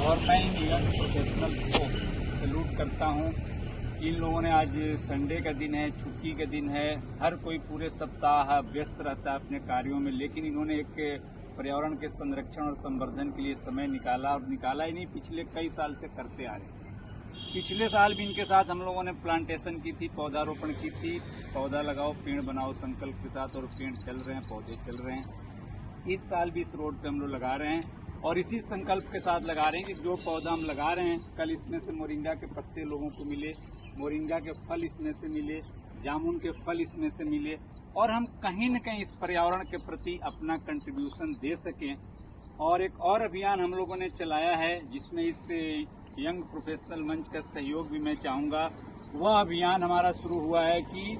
और मैं इन young professionals को सैल्यूट करता हूँ। इन लोगों ने आज संडे का दिन है, छुट्टी का दिन है, हर कोई पूरे सप्ताह व्यस्त रहता है अपने कार्यों में, लेकिन इन्होंने एक पर्यावरण के संरक्षण और संवर्धन के लिए समय निकाला, और निकाला ही नहीं, पिछले कई साल से करते आ रहे हैं। पिछले साल भी इनके साथ हम लोगों ने प्लांटेशन की थी, पौधारोपण की थी, पौधा लगाओ पेड़ बनाओ संकल्प के साथ, और पेड़ चल रहे हैं, पौधे चल रहे हैं। इस साल भी इस रोड पे हम लोग लगा रहे हैं और इसी संकल्प के साथ लगा रहे हैं कि जो पौधा हम लगा रहे हैं, कल इसमें से मोरिंगा के पत्ते लोगों को मिले, मोरिंगा के फल इसमें से मिले, जामुन के फल इसमें से मिले, और हम कहीं न कहीं इस पर्यावरण के प्रति अपना कंट्रीब्यूशन दे सकें। और एक और अभियान हम लोगों ने चलाया है जिसमें इस यंग प्रोफेशनल मंच का सहयोग भी मैं चाहूँगा। वह अभियान हमारा शुरू हुआ है कि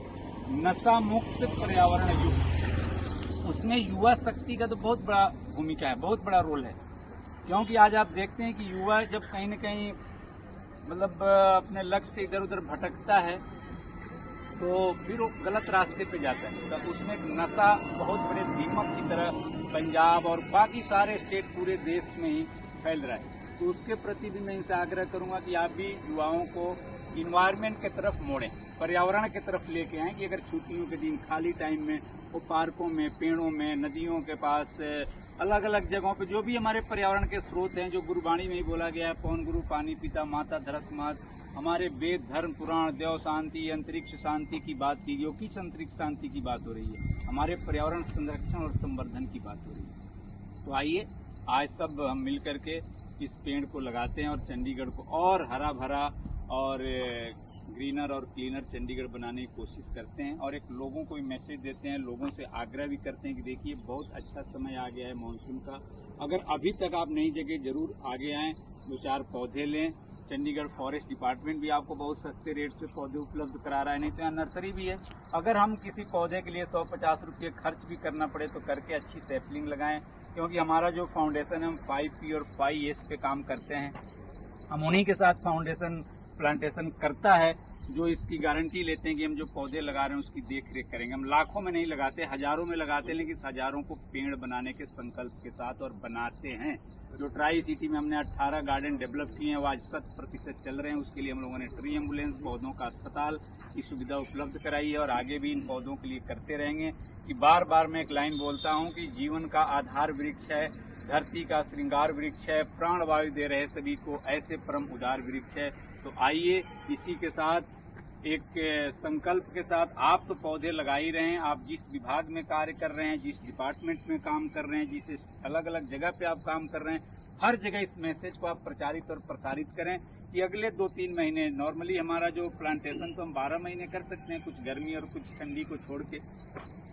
नशा मुक्त पर्यावरण युग। उसमें युवा शक्ति का तो बहुत बड़ा भूमिका है, बहुत बड़ा रोल है, क्योंकि आज आप देखते हैं कि युवा जब कहीं न कहीं मतलब अपने लक्ष्य से इधर उधर भटकता है तो फिर वो गलत रास्ते पे जाता है। तो उसमें नशा बहुत बड़े दीमक की तरह पंजाब और बाकी सारे स्टेट पूरे देश में ही फैल रहा है। तो उसके प्रति भी मैं इनसे आग्रह करूंगा कि आप भी युवाओं को इन्वायरमेंट की तरफ मोड़ें, पर्यावरण की तरफ लेके आएं, कि अगर छुट्टियों के दिन खाली टाइम में वो पार्कों में, पेड़ों में, नदियों के पास, अलग अलग जगहों पे जो भी हमारे पर्यावरण के स्रोत हैं, जो गुरुवाणी में ही बोला गया है, पवन गुरु पानी पिता माता धरत मात, हमारे वेद धर्म पुराण देव शांति अंतरिक्ष शांति की बात की गई, किस अंतरिक्ष शांति की बात हो रही है, हमारे पर्यावरण संरक्षण और संवर्धन की बात हो रही है। तो आइए आज सब हम मिल करके इस पेड़ को लगाते हैं और चंडीगढ़ को और हरा भरा और ग्रीनर और क्लीनर चंडीगढ़ बनाने की कोशिश करते हैं, और एक लोगों को भी मैसेज देते हैं, लोगों से आग्रह भी करते हैं कि देखिए बहुत अच्छा समय आ गया है मानसून का, अगर अभी तक आप नई जगह जरूर आगे आएँ, 2-4 पौधे लें। चंडीगढ़ फॉरेस्ट डिपार्टमेंट भी आपको बहुत सस्ते रेट पे पौधे उपलब्ध करा रहा है, नहीं तो यहाँ नर्सरी भी है। अगर हम किसी पौधे के लिए 150 रुपये खर्च भी करना पड़े तो करके अच्छी सैपलिंग लगाएं, क्योंकि हमारा जो फाउंडेशन है हम 5P और 5S पे काम करते हैं। हम उन्हीं के साथ फाउंडेशन प्लांटेशन करता है जो इसकी गारंटी लेते हैं कि हम जो पौधे लगा रहे हैं उसकी देख रेख करेंगे। हम लाखों में नहीं लगाते, हजारों में लगाते हैं, लेकिन इस हजारों को पेड़ बनाने के संकल्प के साथ और बनाते हैं। जो ट्राई सिटी में हमने 18 गार्डन डेवलप किए हैं वो आज 100% चल रहे हैं। उसके लिए हम लोगों ने ट्री एम्बुलेंस, पौधों का अस्पताल की सुविधा उपलब्ध कराई है, और आगे भी इन पौधों के लिए करते रहेंगे। कि बार बार मैं एक लाइन बोलता हूँ कि जीवन का आधार वृक्ष है, धरती का श्रृंगार वृक्ष है, प्राण वायु दे रहे सभी को, ऐसे परम उदार वृक्ष है। तो आइए इसी के साथ एक संकल्प के साथ, आप तो पौधे लगा ही रहे हैं, आप जिस विभाग में कार्य कर रहे हैं, जिस डिपार्टमेंट में काम कर रहे हैं, जिस अलग अलग जगह पे आप काम कर रहे हैं, हर जगह इस मैसेज को आप प्रचारित और प्रसारित करें कि अगले 2-3 महीने, नॉर्मली हमारा जो प्लांटेशन तो हम 12 महीने कर सकते हैं, कुछ गर्मी और कुछ ठंडी को छोड़ के,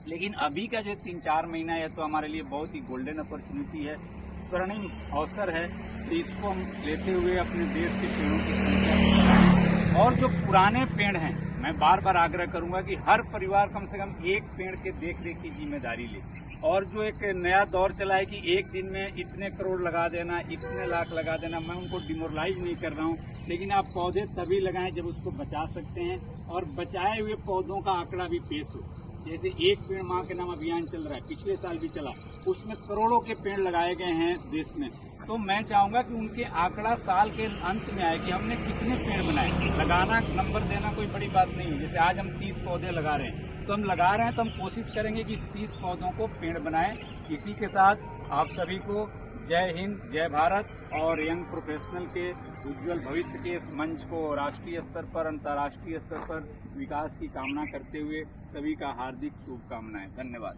लेकिन अभी का जो 3-4 महीना है तो हमारे लिए बहुत ही गोल्डन अपॉर्चुनिटी है, स्वर्णिम अवसर है। तो इसको हम लेते हुए अपने देश के पेड़ों की संख्या बढ़ाएं, और जो पुराने पेड़ हैं, मैं बार बार आग्रह करूंगा कि हर परिवार कम से कम एक पेड़ के देख रेख की जिम्मेदारी ले। और जो एक नया दौर चला है कि एक दिन में इतने करोड़ लगा देना, इतने लाख लगा देना, मैं उनको डिमोरलाइज नहीं कर रहा हूँ, लेकिन आप पौधे तभी लगाएं जब उसको बचा सकते हैं, और बचाए हुए पौधों का आंकड़ा भी पेश हो। जैसे एक पेड़ माँ के नाम अभियान चल रहा है, पिछले साल भी चला, उसमें करोड़ों के पेड़ लगाए गए हैं देश में। तो मैं चाहूंगा कि उनके आंकड़ा साल के अंत में आए कि हमने कितने पेड़ बनाए। लगाना, नंबर देना कोई बड़ी बात नहीं है। जैसे आज हम 30 पौधे लगा रहे हैं, तो हम लगा रहे हैं तो हम कोशिश करेंगे कि इस 30 पौधों को पेड़ बनाएं। इसी के साथ आप सभी को जय हिंद, जय भारत, और यंग प्रोफेशनल के उज्जवल भविष्य के इस मंच को राष्ट्रीय स्तर पर, अंतर्राष्ट्रीय स्तर पर विकास की कामना करते हुए सभी का हार्दिक शुभकामनाएं। धन्यवाद।